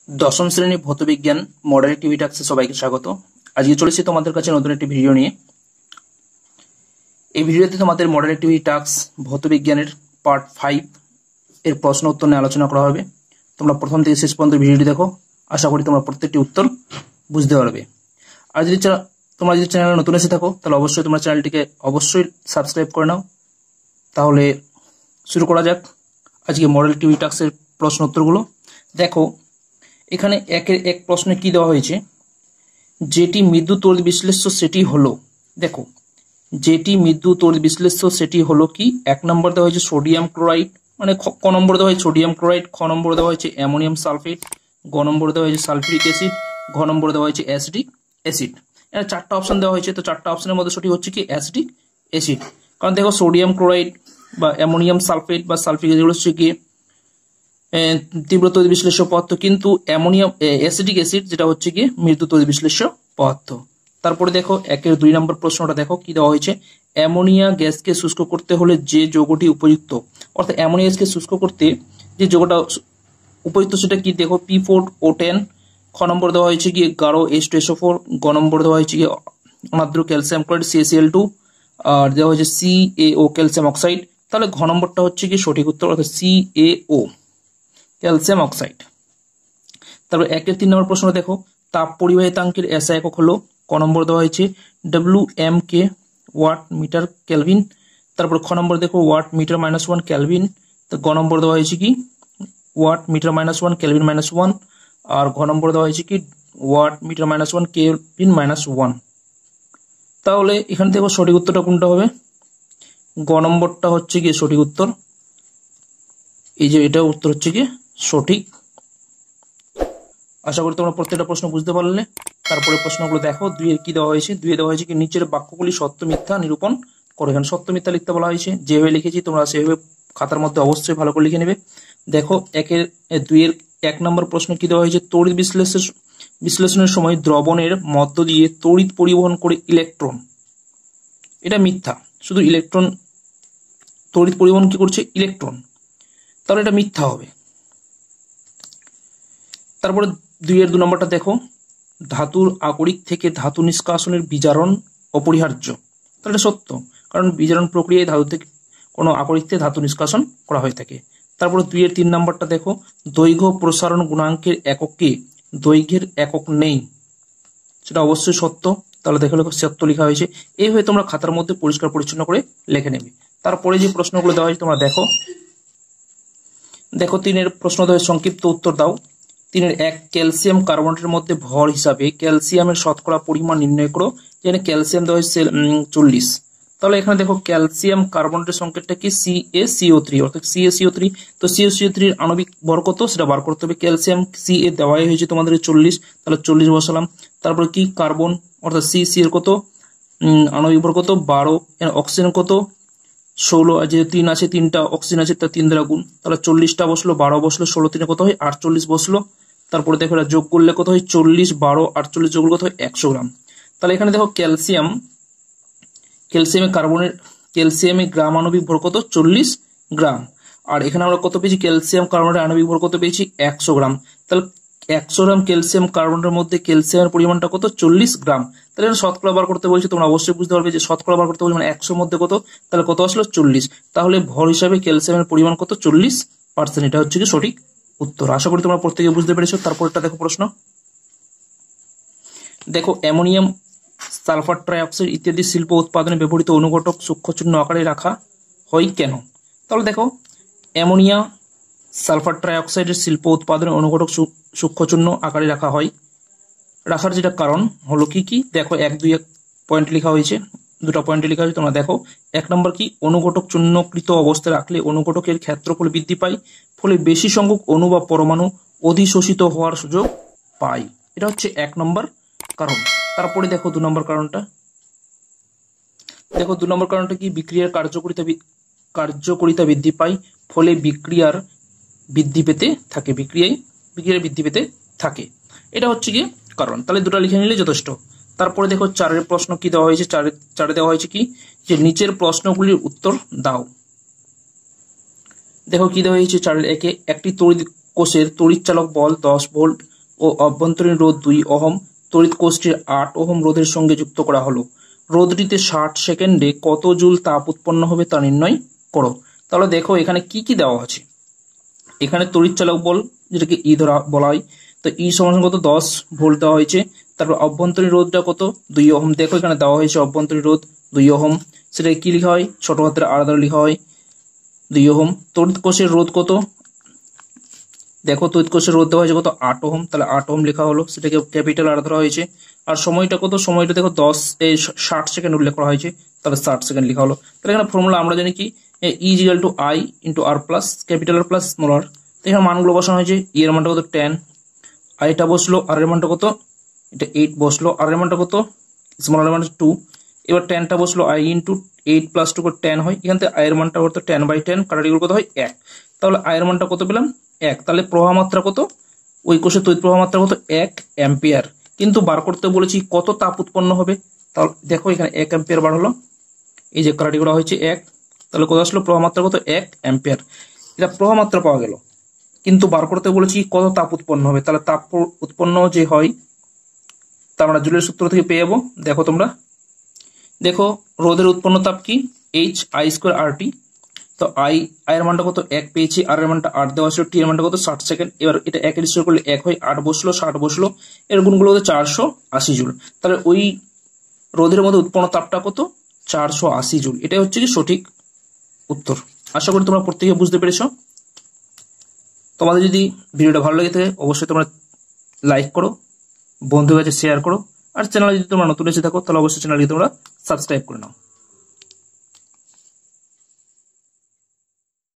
দশম শ্রেণী ভৌতবিজ্ঞান model TV টাক্সে সবাইকে স্বাগত। আজকে চলেছি তোমাদের কাছে নতুন একটি ভিডিও নিয়ে। এই ভিডিওতে তোমাদের মডেল টিভি টাক্স ভৌতবিজ্ঞানের পার্ট 5 এর প্রশ্ন উত্তর নিয়ে আলোচনা করা হবে। তোমরা প্রথম থেকে শেষ পর্যন্ত ভিডিওটি দেখো, আশা করি তোমরা প্রত্যেকটি উত্তর বুঝতে পারবে। আর যদি তোমরা যদি চ্যানেলে নতুন এসে থাকো তাহলে অবশ্যই তোমরা চ্যানেলটিকে অবশ্যই সাবস্ক্রাইব করে নাও। তাহলে শুরু করা যাক আজকে মডেল টিভি টাক্সের প্রশ্ন উত্তরগুলো। দেখো এখানে একের এক প্রশ্নে কি দেওয়া হয়েছে, যেটি মৃদু তড়িৎ বিশ্লেষ্য সেটি হলো। দেখো যেটি মৃদু তড়িৎ বিশ্লেষ্য সেটি হলো কি, এক নম্বর দেওয়া হয়েছে সোডিয়াম ক্লোরাইড, মানে ক নম্বর দেওয়া হয়েছে সোডিয়াম ক্লোরাইড, খ নম্বর দেওয়া হয়েছে অ্যামোনিয়াম সালফেট, গ নম্বর দেওয়া হয়েছে সালফিউরিক অ্যাসিড, ঘ নম্বর দেওয়া হয়েছে অ্যাসিটিক অ্যাসিড। এখানে চারটা অপশন দেওয়া হয়েছে, তো চারটা অপশনের মধ্যে সঠিক হচ্ছে কি অ্যাসিটিক অ্যাসিড। কারণ দেখো সোডিয়াম ক্লোরাইড বা অ্যামোনিয়াম সালফেট বা সালফিউরিক অ্যাসিড হচ্ছে কি তীব্র তড়িৎ বিশ্লেষ্য পদার্থ, কিন্তু অ্যামোনিয়াম অ্যাসিটিক অ্যাসিড যেটা হচ্ছে কি মৃদু তড়িৎ বিশ্লেষ্য পদার্থ। তারপরে দেখো একের 2 নম্বর প্রশ্নটা দেখো কি দেওয়া হয়েছে, অ্যামোনিয়া গ্যাসকে শুষ্ক করতে হলে যে যৌগটি উপযুক্ত, অর্থাৎ অ্যামোনিয়া গ্যাসকে শুষ্ক করতে যে যৌগটা উপযুক্ত সেটা কি, দেখো P4O10, খ নম্বর দেওয়া হয়েছে কি গাঢ় H2SO4, গ নম্বর দেওয়া হয়েছে কি অনার্দ্র ক্যালসিয়াম ক্লোরাইড CaCl2, আর দেওয়া হয়েছে CaO ক্যালসিয়াম অক্সাইড। তাহলে ঘ নম্বরটা হচ্ছে কি সঠিক উত্তর, অর্থাৎ CaO ক্যালসিয়াম অক্সাইড। তারপর একের 3 নম্বর প্রশ্ন দেখো, তাপ পরিবাহিতাঙ্কের SI একক হলো, ক নম্বর দেওয়া হয়েছে WMK ওয়াট মিটার কেলভিন। তারপর খ নম্বর দেখো ওয়াট মিটার -1 কেলভিন, তো গ নম্বর দেওয়া হয়েছে কি ওয়াট মিটার -1 কেলভিন -1, আর ঘ নম্বর দেওয়া হয়েছে কি ওয়াট মিটার -1 কেলভিন -1। তাহলে এখানে দেখো সঠিক উত্তরটা কোনটা হবে, গ নম্বরটা হচ্ছে কি সঠিক উত্তর। এই যে এটা উত্তর হচ্ছে কি সঠিক। আশা করি তোমরা প্রত্যেকটা প্রশ্ন বুঝতে পারলে। তারপরে প্রশ্নগুলো দেখো, 2 এর কি দেওয়া হয়েছে, 2 এ দেওয়া হয়েছে কি নিচের বাক্যগুলি সত্য মিথ্যা নিরূপণ করো। এখানে সত্য মিথ্যা লিখতে বলা হয়েছে, যেভাবে লিখেছি তোমরা সেভাবে খাতার মধ্যে অবশ্যই ভালো করে লিখে নেবে। দেখো 2 এর 1 নম্বর প্রশ্ন কি দেওয়া হয়েছে, তড়িৎ বিশ্লেষণের সময় দ্রবণের মধ্য দিয়ে তড়িৎ পরিবহন করে ইলেকট্রন, এটা মিথ্যা। শুধু ইলেকট্রন তড়িৎ পরিবহন কি করছে, ইলেকট্রন, তাহলে এটা মিথ্যা হবে। তারপরে 2 এর 2 নম্বরটা দেখো, ধাতুর আকরিক থেকে ধাতু নিষ্কাশনের বিজারণ অপরিহার্য, তাহলে এটা সত্য, কারণ বিজারণ প্রক্রিয়ায় ধাতু থেকে কোনো আকরিক থেকে ধাতু নিষ্কাশন করা হয়ে থাকে। তারপরে 2 এর 3 নম্বরটা দেখো, দৈর্ঘ্য প্রসারণ গুণাঙ্কের এককে দৈর্ঘ্যের একক নেই, সেটা অবশ্যই সত্য। তাহলে দেখো সত্য লেখা হয়েছে। এইভাবে তোমরা খাতার মধ্যে পরিষ্কার পরিচ্ছন্ন করে লিখে নেবে। তারপরে যে প্রশ্নগুলো দেওয়া হয়েছে তোমরা দেখো 3 এর প্রশ্ন দেওয়া সংক্ষিপ্ত উত্তর দাও। 3 এর 1, ক্যালসিয়াম কার্বনেটের মধ্যে ভর হিসাবে ক্যালসিয়ামের শতকরা পরিমাণ নির্ণয় করো। যেখানে ক্যালসিয়াম দেওয়া হয়েছে 40। তাহলে এখানে দেখো ক্যালসিয়াম কার্বনেটের সংকেতটা কি CaCO3, অর্থাৎ CaCO3। তো CaCO3 এর আণবিক ভর কত সেটা বার করতে হবে। ক্যালসিয়াম Ca দেওয়াই হয়েছে তোমাদের 40, তাহলে 40 বসালাম। তারপর কি কার্বন অর্থাৎ C এর কত আণবিক ভর কত 12, অক্সিজেন কত 16, আর যে 3 আছে 3টা অক্সিজেন আছে, তার 3 দ্বারা গুণ, তাহলে 40টা বসলো, 12 বসলো, 16 3 কত হয় 48 বসলো। তারপরে দেখো এটা যোগ করলে কত হয় 40, 12, 48 যোগ করলে কত হয় 100 গ্রাম। তাহলে এখানে দেখো ক্যালসিয়ামের গ্রাম আণবিক ভর কত 40 গ্রাম, আর এখানে আমরা কত পেয়েছি ক্যালসিয়াম কার্বনেটের আণবিক ভর কত পেয়েছি 100 গ্রাম। তাহলে 100 গ্রাম ক্যালসিয়াম কার্বনেটের মধ্যে ক্যালসিয়ামের পরিমাণটা কত 40 গ্রাম। তাহলে শতকরা বার করতে বলছি, তোমরা অবশ্যই বুঝতে পারবে যে শতকরা বার করতে বলছি মানে 100 মধ্যে কত, তাহলে কত আসলো 40। তাহলে ভর হিসাবে ক্যালসিয়ামের পরিমাণ কত 40%, এটা হচ্ছে কি সঠিক উত্তর। আশা করি তোমরা প্রত্যেকে বুঝতে পেরেছো। তারপরটা দেখো প্রশ্ন, দেখো অ্যামোনিয়াম সালফার ট্রাইঅক্সাইড ইত্যাদি শিল্প উৎপাদনে ব্যবহৃত অনুঘটক সূক্ষ্মচূর্ণ আকারে রাখা হয় কেন। তাহলে দেখো অ্যামোনিয়া সালফার ট্রাইঅক্সাইডের শিল্প উৎপাদনে অনুঘটক সূক্ষ্মচূর্ণ আকারে রাখা হয়, রাখার যেটা কারণ হলো কি কি, দেখো 1, 2 পয়েন্ট লেখা হয়েছে, 2টা পয়েন্টে লেখা হয়েছে তোমরা দেখো। 1 নম্বর কি, অনুঘটক চূর্ণকৃত অবস্থায় রাখলে অনুঘটকের ক্ষেত্রফল বৃদ্ধি পায়, ফলে বেশি সংখ্যক অণু বা পরমাণু অধিশোষিত হওয়ার সুযোগ পায়, এটা হচ্ছে 1 নম্বর কারণ। তারপরে দেখো 2 নম্বর কারণটা, দেখো 2 নম্বর কারণটা কি, বিক্রিয়ার কার্যকরিতা বৃদ্ধি পায়, ফলে বিক্রিয়ার বৃদ্ধি পেতে থাকে, এটা হচ্ছে কি কারণ। তাহলে 2টা লিখে নিলে যথেষ্ট। তারপরে দেখো 4 এর প্রশ্ন কি দেওয়া হয়েছে, 4 দেওয়া হয়েছে কি যে নিচের প্রশ্নগুলির উত্তর দাও। দেখো কি দেওয়া হয়েছে 4 এর 1, একটি তড়িৎ কোষের তড়িৎচালক বল 10 ভোল্ট ও অভ্যন্তরীণ রোধ 2 ওহম তড়িৎ কোষটির 8 ওহম রোধের সঙ্গে যুক্ত করা হলো। রোধটিতে 60 সেকেন্ডে কত জুল তাপ উৎপন্ন হবে তা নির্ণয় করো। তাহলে দেখো এখানে কি কি দেওয়া আছে। এখানে তড়িৎ চালক বল যেটাকে ই ধরা বলা হয়, তো ই সমান কত 10 ভোল্ট দেওয়া হয়েছে। তারপর অভ্যন্তরীণ রোধটা কত 2 ওহম, দেখো এখানে দেওয়া হয়েছে অভ্যন্তরীণ রোধ 2 ওহম, সেটাকে কি লেখা হয় ছোট হাতের আর দ্বারা লেখা হয় 2 ওহম। তড়িৎ কোষের রোধ কত, দেখো তড়িৎ কোষের রোধ দেওয়া হয়েছে কত 8 ওহম, তাহলে 8 ওহম লেখা হলো, সেটাকে ক্যাপিটাল আর ধরা হয়েছে। আর সময়টা কত, সময়টা দেখো 60 সেকেন্ড উল্লেখ করা হয়েছে, তাহলে 60 সেকেন্ড লেখা হলো। তাহলে এখানে ফর্মুলা আমরা জানি কি E equal to I into R plus capital R plus small r. তো এখানে মানগুলো বসানো হয়েছে, ই এর মানটা কত 10, আইটা বসলো, আর এর মানটা কত এটা 8 বসলো, আর এর মানটা কত স্মল আর মানটা 2। এবার 10টা বসলো, আই ইন্টু 8 প্লাস 2 করে 10 হয়, এখান থেকে আয়ের মানটা কত 10/10, কাটাটিগুলো কত হয় 1। তাহলে আয়ের মানটা কত পেলাম 1। তাহলে প্রবাহ মাত্রা কত, ওই কোষের তড়িৎ প্রবাহ মাত্রা কত 1 অ্যাম্পিয়ার। কিন্তু বার করতে বলেছি কত তাপ উৎপন্ন হবে, তাহলে দেখো এখানে 1 অ্যাম্পিয়ার বার হলো, এই যে কাটাটি করা হয়েছে 1, তাহলে কত আসলো প্রবাহ মাত্রা কত 1 অ্যাম্পিয়ার। এটা প্রবাহ মাত্রা পাওয়া গেল, কিন্তু বার করতে বলেছি কত তাপ উৎপন্ন হবে। তাহলে তাপ উৎপন্ন যে হয় তা আমরা জুলের সূত্র থেকে পেয়ে যাবো। দেখো তোমরা দেখো রোধের উৎপন্ন তাপ কি এইচ আই স্কোয়ার আর টি। তো আই এর মানটা কত 1 পেয়েছি, আর এর মানটা 8 দেওয়া ছিল, টি এর মানটা কত 60 সেকেন্ড। এবার এটা 1 এর স্কোয়ার করলে 1 হয়, 8 বসলো 60 বসলো, এর গুণগুলো হতো 480 জুল। তাহলে ওই রোধের মধ্যে উৎপন্ন তাপটা কত 480 জুল। এটাই হচ্ছে কি সঠিক উত্তর। আশা করি তোমরা প্রত্যেকে বুঝতে পেরেছো। তোমাদের যদি ভিডিওটা ভালো লেগে থাকে অবশ্যই তোমরা লাইক করো, বন্ধুদের কাছে শেয়ার করো, আর চ্যানেলে যদি তোমরা নতুন এসে থাকো তাহলে অবশ্যই চ্যানেলটি তোমরা সাবস্ক্রাইব করে নাও।